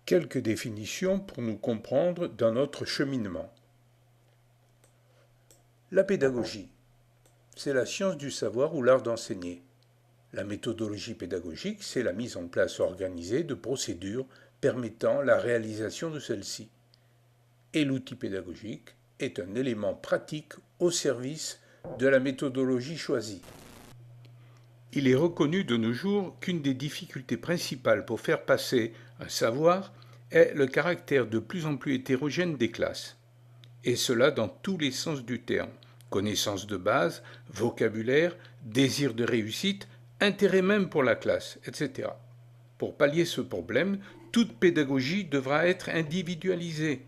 Quelques définitions pour nous comprendre dans notre cheminement. La pédagogie, c'est la science du savoir ou l'art d'enseigner. La méthodologie pédagogique, c'est la mise en place organisée de procédures permettant la réalisation de celle-ci. Et l'outil pédagogique est un élément pratique au service de la méthodologie choisie. Il est reconnu de nos jours qu'une des difficultés principales pour faire passer un savoir est le caractère de plus en plus hétérogène des classes. Et cela dans tous les sens du terme. Connaissance de base, vocabulaire, désir de réussite, intérêt même pour la classe, etc. Pour pallier ce problème, toute pédagogie devra être individualisée.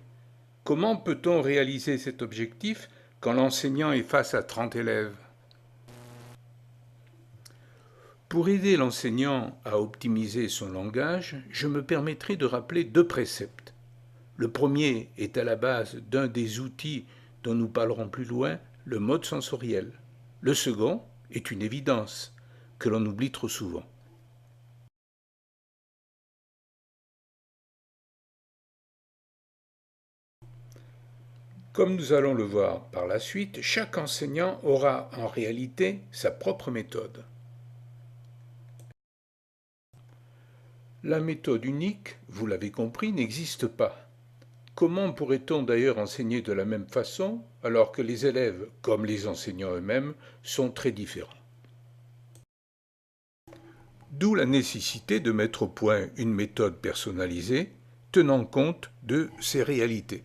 Comment peut-on réaliser cet objectif quand l'enseignant est face à 30 élèves ? Pour aider l'enseignant à optimiser son langage, je me permettrai de rappeler deux préceptes. Le premier est à la base d'un des outils dont nous parlerons plus loin, le mode sensoriel. Le second est une évidence que l'on oublie trop souvent. Comme nous allons le voir par la suite, chaque enseignant aura en réalité sa propre méthode. La méthode unique, vous l'avez compris, n'existe pas. Comment pourrait-on d'ailleurs enseigner de la même façon alors que les élèves, comme les enseignants eux-mêmes, sont très différents ? D'où la nécessité de mettre au point une méthode personnalisée tenant compte de ces réalités.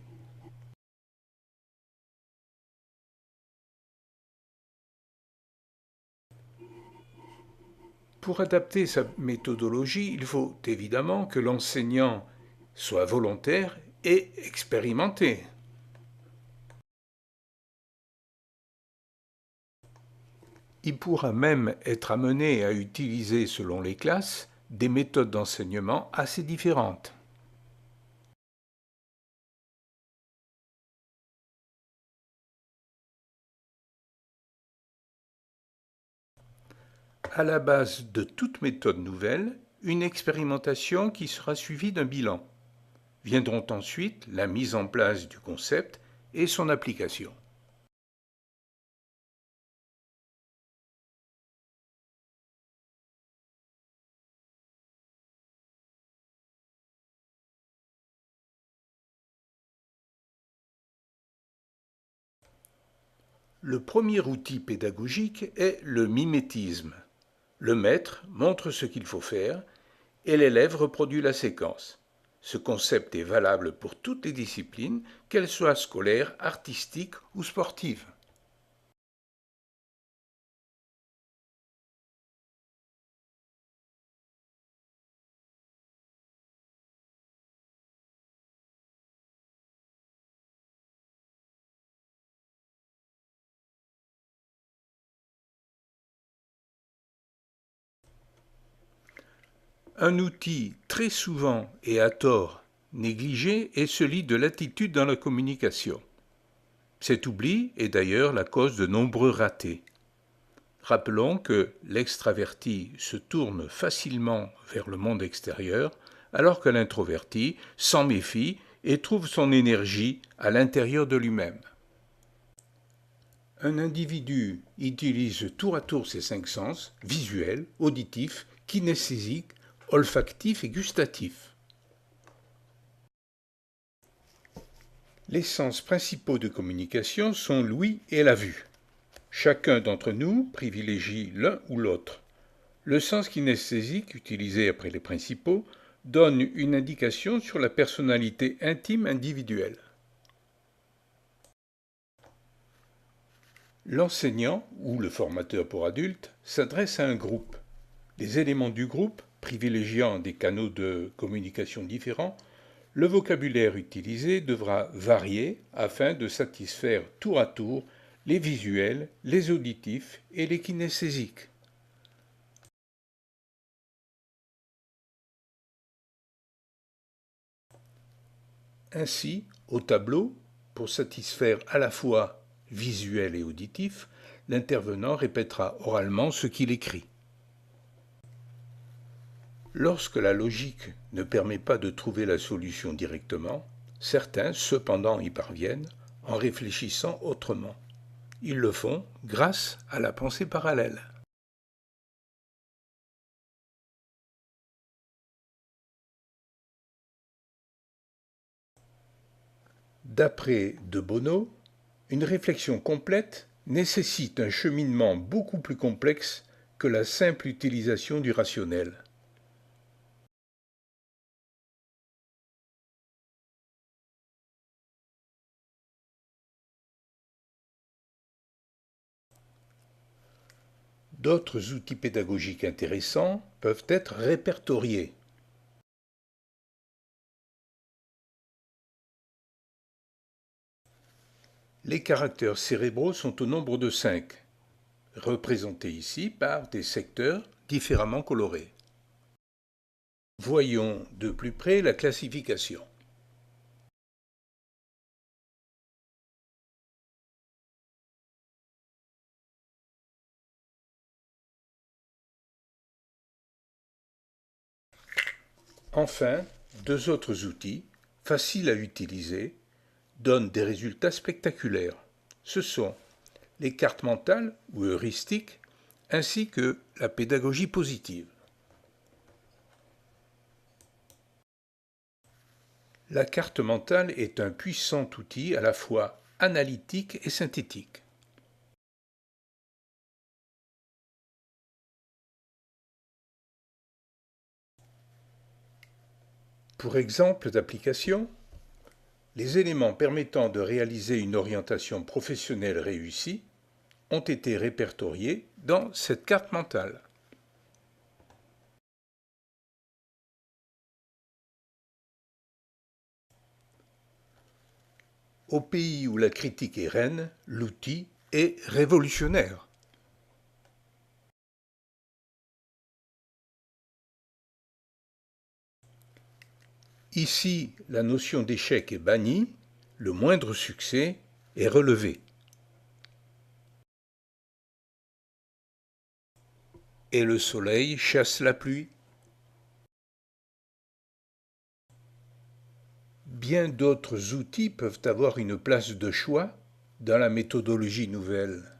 Pour adapter sa méthodologie, il faut évidemment que l'enseignant soit volontaire et expérimenté. Il pourra même être amené à utiliser, selon les classes, des méthodes d'enseignement assez différentes. À la base de toute méthode nouvelle, une expérimentation qui sera suivie d'un bilan. Viendront ensuite la mise en place du concept et son application. Le premier outil pédagogique est le mimétisme. Le maître montre ce qu'il faut faire et l'élève reproduit la séquence. Ce concept est valable pour toutes les disciplines, qu'elles soient scolaires, artistiques ou sportives. Un outil très souvent et à tort négligé est celui de l'attitude dans la communication. Cet oubli est d'ailleurs la cause de nombreux ratés. Rappelons que l'extraverti se tourne facilement vers le monde extérieur, alors que l'introverti s'en méfie et trouve son énergie à l'intérieur de lui-même. Un individu utilise tour à tour ses cinq sens, visuel, auditif, kinesthésique, olfactif et gustatif. Les sens principaux de communication sont l'ouïe et la vue. Chacun d'entre nous privilégie l'un ou l'autre. Le sens kinesthésique, utilisé après les principaux, donne une indication sur la personnalité intime individuelle. L'enseignant, ou le formateur pour adultes, s'adresse à un groupe. Les éléments du groupe, privilégiant des canaux de communication différents, le vocabulaire utilisé devra varier afin de satisfaire tour à tour les visuels, les auditifs et les kinesthésiques. Ainsi, au tableau, pour satisfaire à la fois visuel et auditif, l'intervenant répétera oralement ce qu'il écrit. Lorsque la logique ne permet pas de trouver la solution directement, certains cependant y parviennent en réfléchissant autrement. Ils le font grâce à la pensée parallèle. D'après de Bono, une réflexion complète nécessite un cheminement beaucoup plus complexe que la simple utilisation du rationnel. D'autres outils pédagogiques intéressants peuvent être répertoriés. Les caractères cérébraux sont au nombre de 5, représentés ici par des secteurs différemment colorés. Voyons de plus près la classification. Enfin, deux autres outils, faciles à utiliser, donnent des résultats spectaculaires. Ce sont les cartes mentales ou heuristiques, ainsi que la pédagogie positive. La carte mentale est un puissant outil à la fois analytique et synthétique. Pour exemple d'application, les éléments permettant de réaliser une orientation professionnelle réussie ont été répertoriés dans cette carte mentale. Au pays où la critique est reine, l'outil est révolutionnaire. Ici, la notion d'échec est bannie, le moindre succès est relevé. Et le soleil chasse la pluie. Bien d'autres outils peuvent avoir une place de choix dans la méthodologie nouvelle.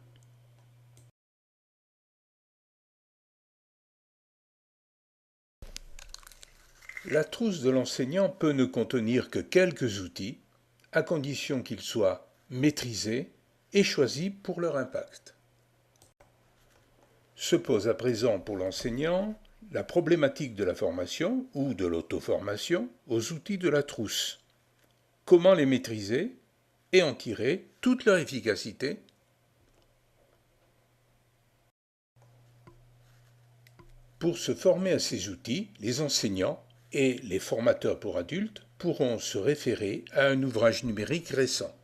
La trousse de l'enseignant peut ne contenir que quelques outils, à condition qu'ils soient maîtrisés et choisis pour leur impact. Se pose à présent pour l'enseignant la problématique de la formation ou de l'auto-formation aux outils de la trousse. Comment les maîtriser et en tirer toute leur efficacité? Pour se former à ces outils, les enseignants et les formateurs pour adultes pourront se référer à un ouvrage numérique récent.